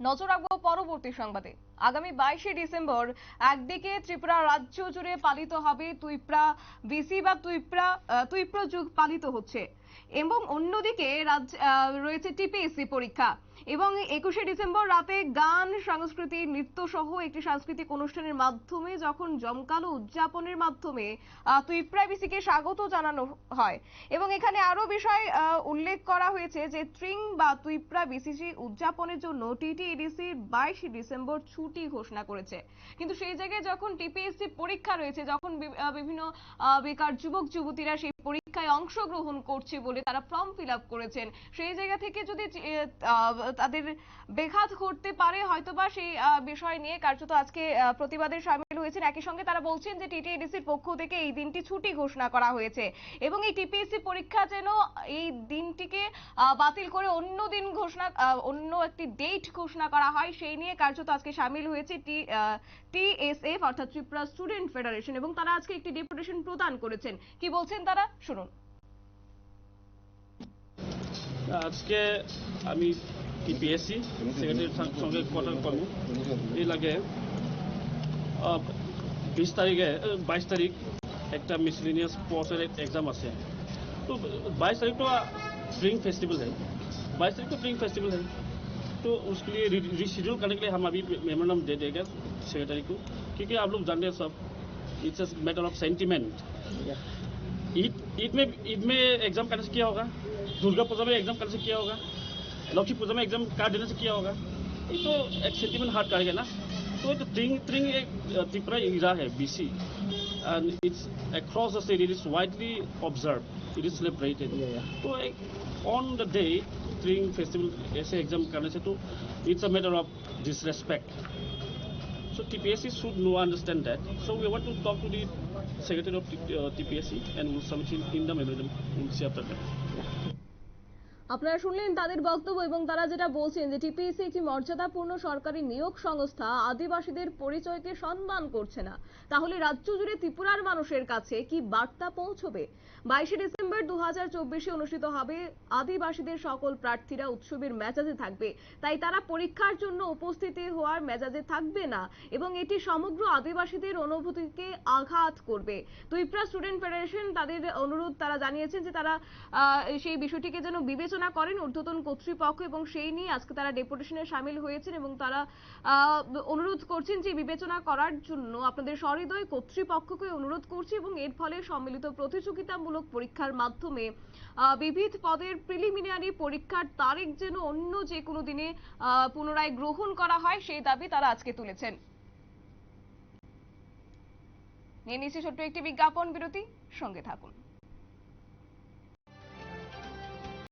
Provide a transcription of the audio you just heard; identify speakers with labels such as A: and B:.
A: নজর রাখবো পরবর্তী সংবাদে। আগামী 22শে ডিসেম্বর একদিকে ত্রিপুরা রাজ্য জুড়ে পালিত হবে তুইপ্রা বিসি বা তুইপ্রা যুগ পালিত হচ্ছে, এবং অন্যদিকে রয়েছে টিপিএসসি পরীক্ষা। এবং 21শে ডিসেম্বর রাতে গান, সংস্কৃতি, নৃত্য সহ একটি সাংস্কৃতিক অনুষ্ঠানের মাধ্যমে যখন জমকালো উদযাপনের মাধ্যমে তুইপ্রা বিসিকে স্বাগত জানানো হয়। এবং এখানে আরো বিষয় উল্লেখ করা হয়েছে যে ট্রিং বা তুইপ্রা বিসিসি উদযাপনের জন্য টিটিইডিসি 22শে ডিসেম্বর ছুটি ঘোষণা করেছে। কিন্তু সেই জায়গায় যখন টিপিএসসি পরীক্ষা রয়েছে, যখন বিভিন্ন বেকার যুবক যুবতীরা সেই পরীক্ষায় অংশগ্রহণ করছে বলে তারা ফর্ম ফিল আপ করেছেন, সেই জায়গা থেকে যদি তাদের বেঘাত ঘটতে পারে হয়তোবা সেই বিষয় নিয়ে কার্যত আজকে প্রতিবাদে সামিল হয়েছেন। একই সঙ্গে তারা বলছেন যে টিটিইডিসির পক্ষ থেকে এই দিনটি ছুটি ঘোষণা করা হয়েছে এবং এই টিপিএসসি পরীক্ষা যেন এই দিনটিকে বাতিল করে অন্য একটি ডেট ঘোষণা করা হয়, সেই নিয়ে কার্যত আজকে সামিল হয়েছে টিএসএফ অর্থাৎ ত্রিপুরা স্টুডেন্ট ফেডারেশন, এবং তারা আজকে একটি ডেপুটেশন প্রদান করেছেন। কি বলছেন তারা, শুনুন।
B: আজকে আমি টিপিএসসি সেক্রেটারির সঙ্গে কথা করব। এর আগে 22 তারিখ একটা मिसलेनियस कोर्सेर एग्जाम আছে। तो 22 तारीख तो स्प्रिंग फेस्टिवल है, 22 तारीख तो स्प्रिंग फेस्टिवल है, तो उसके लिए रिशेड्यूल करने के लिए हम अभी मेमोरेंडम दे देंगे सेक्रेटरी को, क्योंकि आप लोग जानते हैं सब, it's a matter of sentiment. Eid में एग्जाम करने से क्या होगा, दुर्गा पूजा में एग्जाम करने से क्या होगा, लक्ष्मी पूजा में एग्जाम कार्ड देने से क्या होगा, ये तो एक सेंटिमेंट हार्ट करेगा ना। तो ट्रिंग एक त्रिपुरा इरा है BC, and it's across the state, it is widely observed, it is celebrated। तो on the day string festival ऐसे एग्जाम करने से तो it's a matter of disrespect, so TPSC should know understand that। So we want to talk to the secretary of TPSC and we'll submit in the memorandum, we'll see after that।
A: আপনারা শুনলেন তাদের বক্তব্য, এবং তারা যেটা বলছেন যে TPSC একটি মর্যাদাপূর্ণ সরকারি নিয়োগ সংস্থা আদিবাসীদের পরিচয়কে সম্মান করছে না, তাহলে রাজ্য জুড়ে ত্রিপুরার মানুষের কাছে কি বার্তা পৌঁছবে? 22শে ডিসেম্বর 2024 অনুষ্ঠিত হবে। আদিবাসীদের সকল প্রার্থীরা উৎসবের মেজাজে থাকবে, তাই তারা পরীক্ষার জন্য উপস্থিতি হওয়ার মেজাজে থাকবে না, এবং এটি সমগ্র আদিবাসীদের অনুভূতিকে আঘাত করবে। ত্রিপুরা স্টুডেন্ট ফেডারেশন তাদের অনুরোধ, তারা জানিয়েছেন যে তারা সেই বিষয়টিকে যেন বিবেচনা করেন ঊর্ধ্বতন কর্তৃপক্ষ, এবং সেই নিয়ে আজকে তারা ডেপুটেশনে সামিল হয়েছেন এবং তারা অনুরোধ করছেন যে বিবেচনা করার জন্য আপনাদের সহৃদয় কর্তৃপক্ষকে অনুরোধ করছি, এবং এর ফলে সম্মিলিত প্রতিযোগিতামূলক পরীক্ষার মাধ্যমে বিবিধ পদের প্রিলিমিনারি পরীক্ষার তারিখ যেন অন্য যে কোনো দিনে পুনরায় গ্রহণ করা হয়, সেই দাবি তারা আজকে তুলেছেন। নিয়ে নিচ্ছি ছোট্ট একটি বিজ্ঞাপন বিরতি, সঙ্গে থাকুন।